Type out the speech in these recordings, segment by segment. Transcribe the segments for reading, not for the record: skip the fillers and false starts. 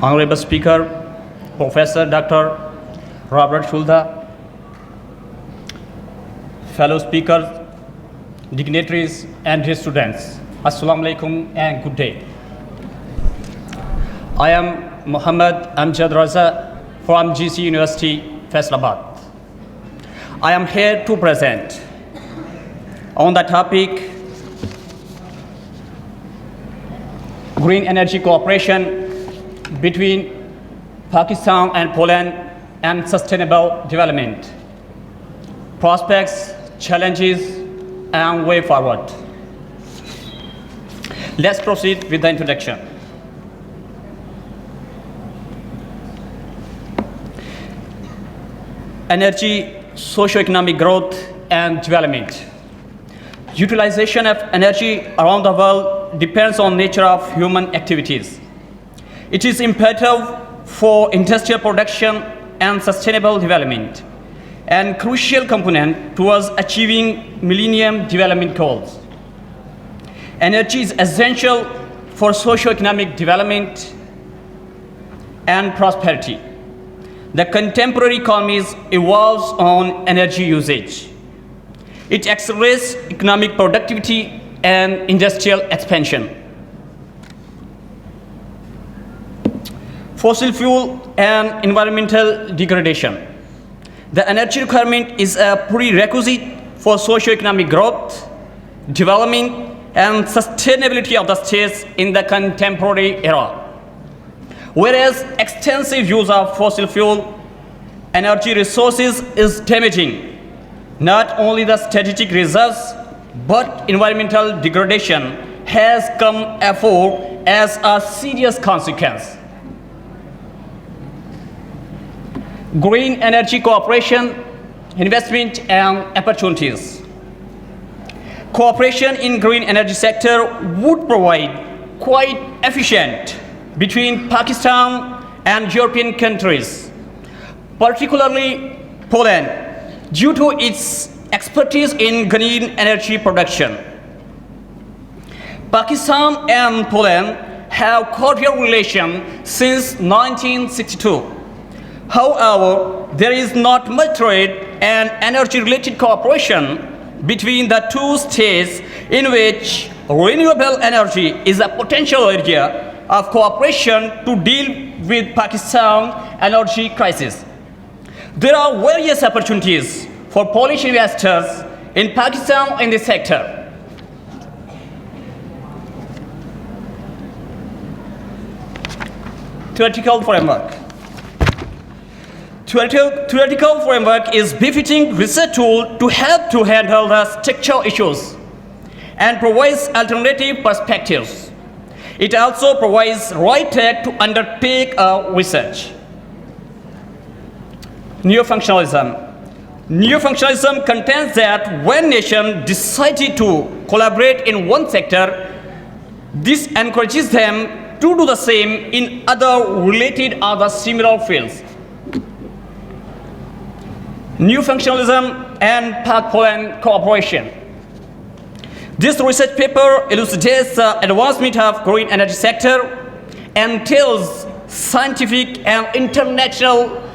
Honorable Speaker, Professor Dr. Robert Shulda, fellow speakers, dignitaries and dear students, Assalam Alaikum and good day. I am Muhammad Amjad Raza from GC University, Faisalabad. I am here to present on the topic green energy cooperation between Pakistan and Poland and sustainable development, prospects, challenges, and way forward. Let's proceed with the introduction. Energy, socio-economic growth, and development. Utilization of energy around the world depends on nature of human activities. It is imperative for industrial production and sustainable development, and crucial component towards achieving Millennium Development Goals. Energy is essential for socio-economic development and prosperity. The contemporary economy evolves on energy usage. It accelerates economic productivity and industrial expansion. Fossil fuel and environmental degradation. The energy requirement is a prerequisite for socio-economic growth, development, and sustainability of the states in the contemporary era. Whereas extensive use of fossil fuel energy resources is damaging not only the strategic reserves, but environmental degradation has come afore as a serious consequence. Green energy cooperation, investment, and opportunities. Cooperation in green energy sector would provide quite efficient between Pakistan and European countries, particularly Poland, due to its expertise in green energy production. Pakistan and Poland have cordial relations since 1962. However, there is not much trade and energy-related cooperation between the two states, in which renewable energy is a potential area of cooperation to deal with Pakistan's energy crisis. There are various opportunities for Polish investors in Pakistan in this sector. Theoretical framework. Theoretical framework is befitting research tool to help to handle the structural issues and provides alternative perspectives. It also provides right track to undertake a research. Neo-functionalism. Neo-functionalism contends that when nations decided to collaborate in one sector, this encourages them to do the same in other related or similar fields. Neo-functionalism and Pak-Poland cooperation. This research paper elucidates the advancement of green energy sector, entails scientific and international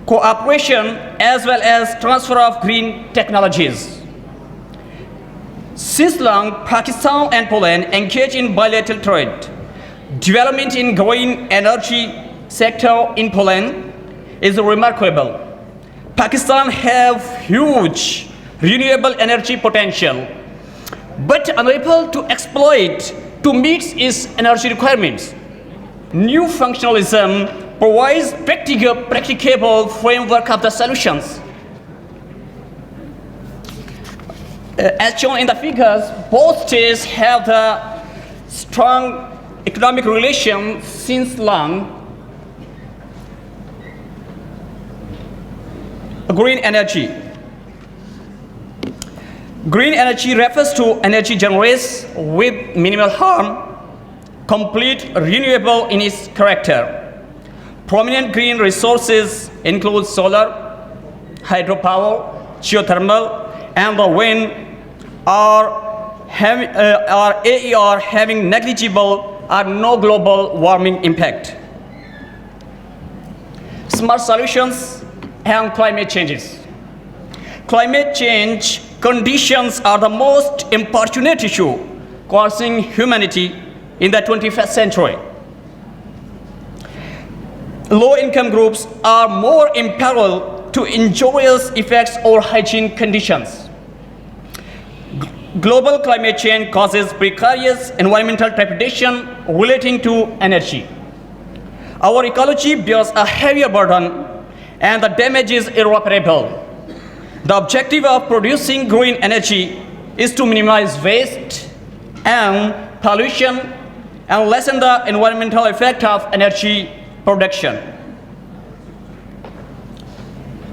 cooperation as well as transfer of green technologies. Since long, Pakistan and Poland engage in bilateral trade. Development in green energy sector in Poland is remarkable. Pakistan have huge renewable energy potential, but unable to exploit to meet its energy requirements. New functionalism provides practicable framework of the solutions. As shown in the figures, both states have the strong economic relations since long. Green energy. Green energy refers to energy generated with minimal harm, complete renewable in its character. Prominent green resources include solar, hydropower, geothermal, and the wind are or AER having negligible or no global warming impact. Smart solutions and climate changes. Climate change conditions are the most importunate issue causing humanity in the 21st century. Low-income groups are more imperiled to injurious effects or hygiene conditions. Global climate change causes precarious environmental trepidation relating to energy. Our ecology bears a heavier burden and the damage is irreparable. The objective of producing green energy is to minimize waste and pollution and lessen the environmental effect of energy production.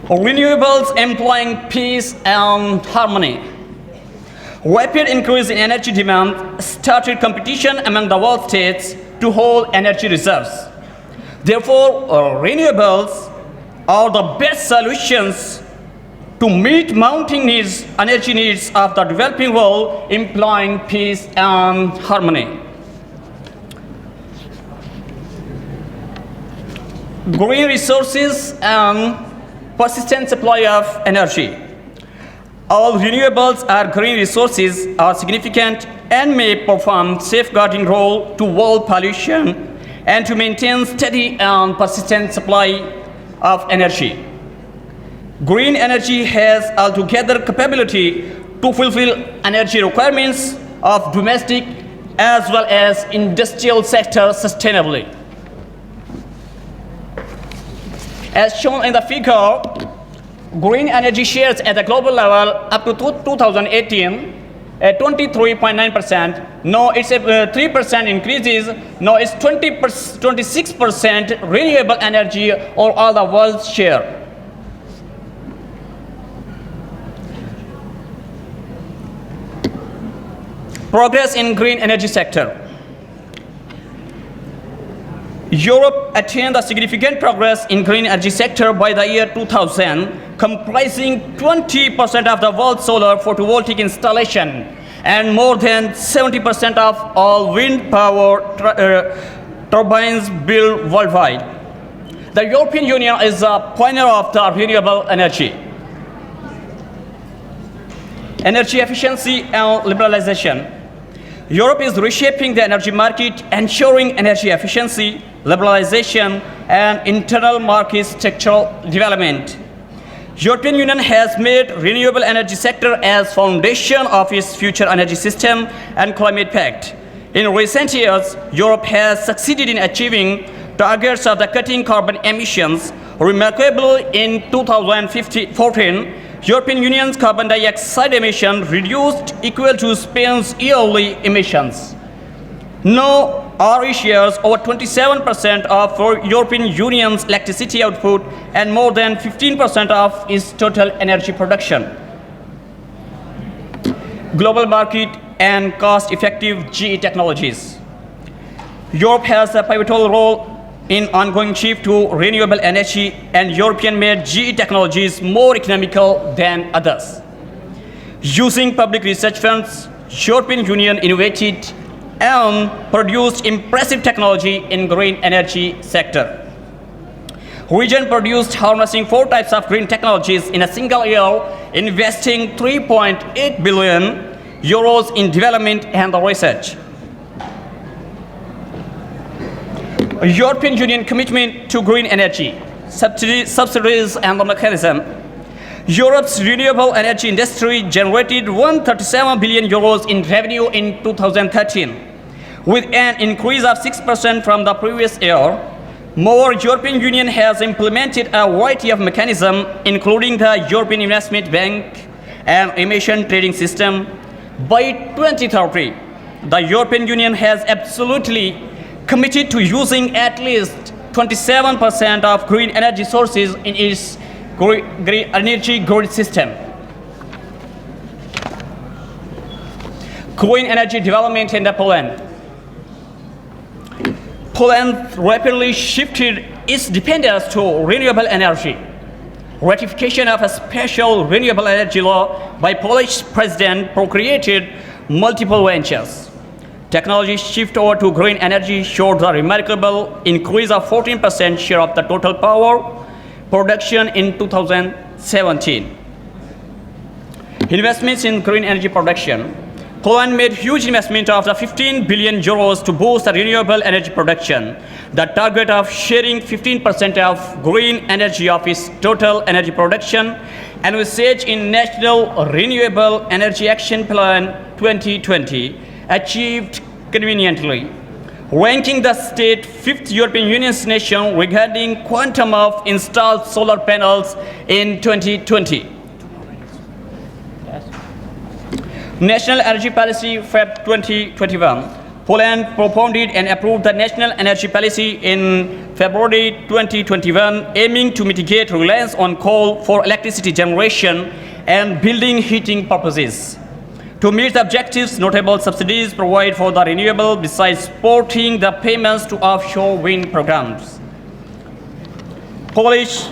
Renewables employing peace and harmony. Rapid increase in energy demand started competition among the world states to hold energy reserves. Therefore, renewables are the best solutions to meet mounting needs, energy needs of the developing world, employing peace and harmony. Green resources and persistent supply of energy. All renewables or green resources are significant and may perform safeguarding role to world pollution and to maintain steady and persistent supply of energy. Green energy has altogether capability to fulfill energy requirements of domestic as well as industrial sector sustainably. As shown in the figure, green energy shares at the global level up to 2018 at 23.9%. Now it's a 3% increases. Now it's 26% renewable energy or all the world's share. Progress in green energy sector. Europe attained a significant progress in green energy sector by the year 2000, comprising 20% of the world's solar photovoltaic installation and more than 70% of all wind power turbines built worldwide. The European Union is a pioneer of the renewable energy. Energy efficiency and liberalization. Europe is reshaping the energy market, ensuring energy efficiency, liberalization, and internal market structural development. European Union has made renewable energy sector as foundation of its future energy system and climate pact. In recent years, Europe has succeeded in achieving targets of the cutting carbon emissions. Remarkably, in 2014, European Union's carbon dioxide emission reduced equal to Spain's yearly emissions. Now, our shares over 27% of European Union's electricity output and more than 15% of its total energy production. Global market and cost-effective GE technologies. Europe has a pivotal role in ongoing shift to renewable energy, and European-made GE technologies more economical than others. Using public research funds, European Union innovated and produced impressive technology in green energy sector. Region produced harnessing 4 types of green technologies in a single year, investing 3.8 billion euros in development and research. European Union commitment to green energy, subsidies and the mechanism. Europe's renewable energy industry generated 137 billion euros in revenue in 2013, with an increase of 6% from the previous year. More, European Union has implemented a variety of mechanisms, including the European Investment Bank and emission trading system. By 2030, the European Union has absolutely committed to using at least 27% of green energy sources in its green energy grid system. Green energy development in Poland. Poland rapidly shifted its dependence to renewable energy. Ratification of a special renewable energy law by Polish president procreated multiple ventures. Technology shift over to green energy showed a remarkable increase of 14% share of the total power production in 2017. Investments in green energy production. Poland made huge investment of the 15 billion euros to boost the renewable energy production. The target of sharing 15% of green energy of its total energy production and research in National Renewable Energy Action Plan 2020 achieved conveniently, ranking the state 5th European Union's nation regarding quantum of installed solar panels in 2020. National Energy Policy, Feb 2021. Poland propounded and approved the National Energy Policy in February 2021, aiming to mitigate reliance on coal for electricity generation and building heating purposes. To meet the objectives, notable subsidies provide for the renewable besides supporting the payments to offshore wind programs. Polish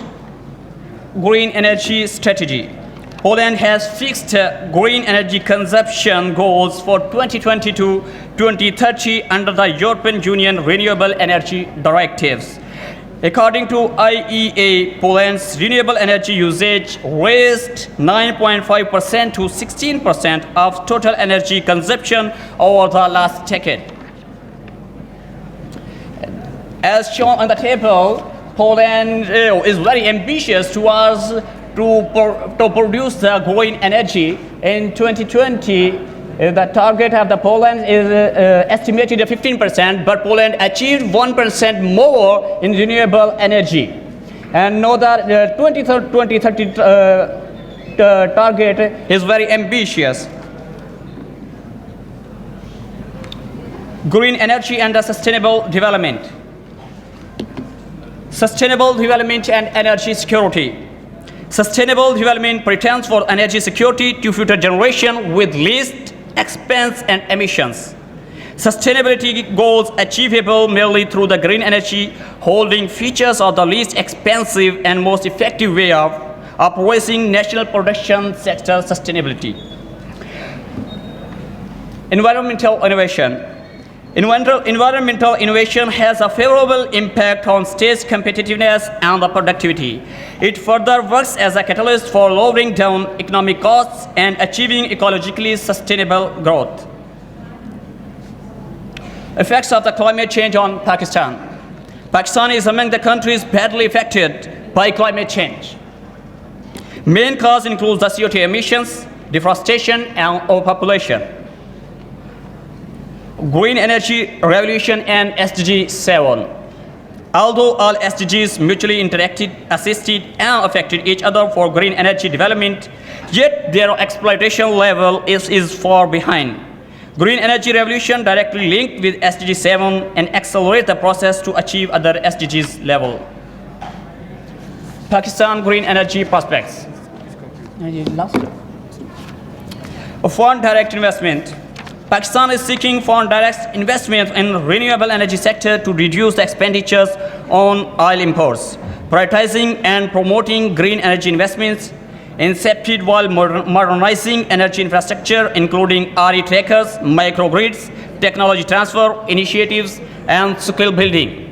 green energy strategy. Poland has fixed green energy consumption goals for 2020 to 2030 under the European Union Renewable Energy Directives. According to IEA, Poland's renewable energy usage raised 9.5% to 16% of total energy consumption over the last decade. As shown on the table, Poland is very ambitious towards to produce the green energy. In 2020, the target of the Poland is estimated at 15%, but Poland achieved 1% more in renewable energy. And know that the 2030 target is very ambitious. Green energy and the sustainable development. Sustainable development and energy security. Sustainable development pretends for energy security to future generation with least expense and emissions. Sustainability goals achievable merely through the green energy holding features of the least expensive and most effective way of raising national production sector sustainability. Environmental innovation. Environmental innovation has a favorable impact on state's competitiveness and the productivity. It further works as a catalyst for lowering down economic costs and achieving ecologically sustainable growth. Effects of the climate change on Pakistan. Pakistan is among the countries badly affected by climate change. Main cause includes the CO2 emissions, deforestation, and overpopulation. Green energy revolution and SDG 7. Although all SDGs mutually interacted, assisted, and affected each other for green energy development, yet their exploitation level is far behind. Green energy revolution directly linked with SDG 7 and accelerate the process to achieve other SDGs level. Pakistan green energy prospects. Foreign direct investment. Pakistan is seeking foreign direct investment in renewable energy sector to reduce the expenditures on oil imports, prioritizing and promoting green energy investments, incepted while modernizing energy infrastructure, including RE trackers, microgrids, technology transfer initiatives, and skill building.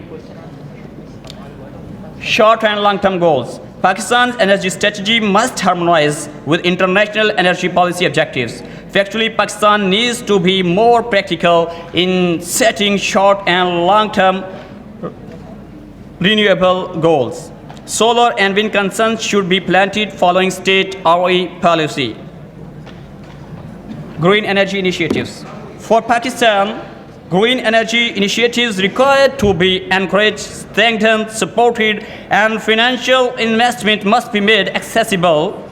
Short and long-term goals. Pakistan's energy strategy must harmonize with international energy policy objectives. Factually, Pakistan needs to be more practical in setting short and long-term renewable goals. Solar and wind concerns should be planted following state RE policy. Green energy initiatives. For Pakistan, green energy initiatives required to be encouraged, strengthened, supported, and financial investment must be made accessible.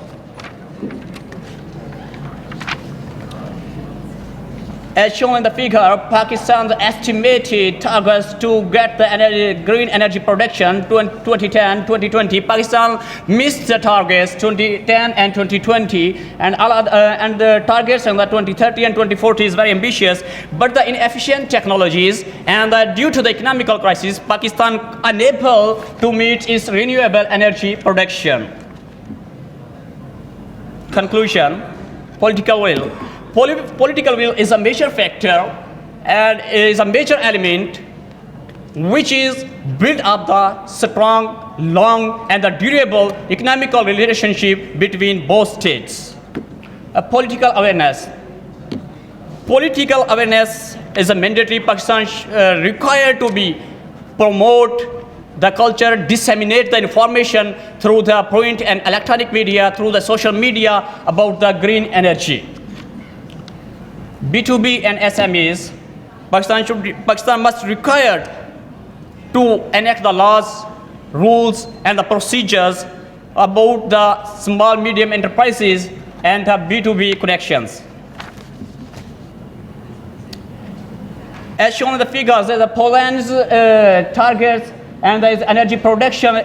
As shown in the figure, Pakistan's estimated targets to get the green energy production 2010-2020. Pakistan missed the targets 2010 and 2020, and the targets in the 2030 and 2040 is very ambitious. But the inefficient technologies and due to the economical crisis, Pakistan unable to meet its renewable energy production. Conclusion: political will. political will is a major factor and is a major element which is build up the strong, long and the durable economical relationship between both states. Political awareness. Political awareness is a mandatory. Pakistan required to be promote the culture, disseminate the information through the print and electronic media, through the social media about the green energy. B2B and SMEs, Pakistan must require to enact the laws, rules and the procedures about the small medium enterprises and the B2B connections. As shown in the figures, the Poland's targets and the energy production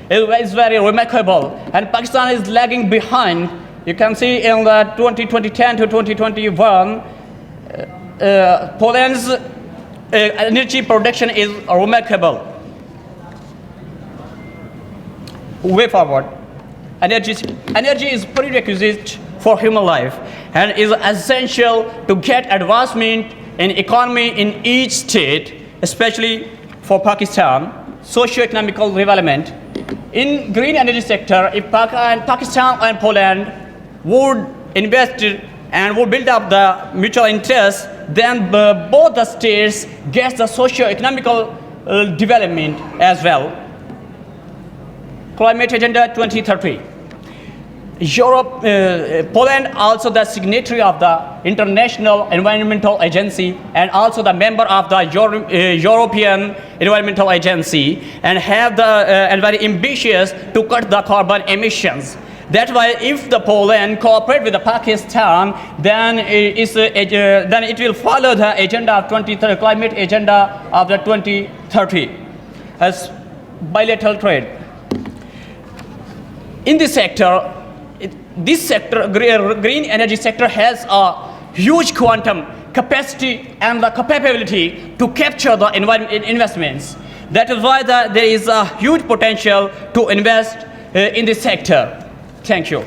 is very remarkable, and Pakistan is lagging behind. You can see in the 2010 to 2021, Poland's energy production is remarkable. Way forward. Energy is prerequisite for human life and is essential to get advancement in economy in each state, especially for Pakistan. Socio-economical development. In green energy sector, if Pakistan and Poland would invest and would build up the mutual interest, then both the states get the socio-economical development as well. Climate Agenda 2030. Poland also the signatory of the International Environmental Agency and also the member of the European Environmental Agency, and have the and very ambitious to cut the carbon emissions. That's why if the Poland cooperate with the Pakistan, then it will follow the agenda of 2030, climate agenda of the 2030 as bilateral trade. In this sector, green energy sector has a huge quantum capacity and the capability to capture the investments. That is why there is a huge potential to invest in this sector. Thank you.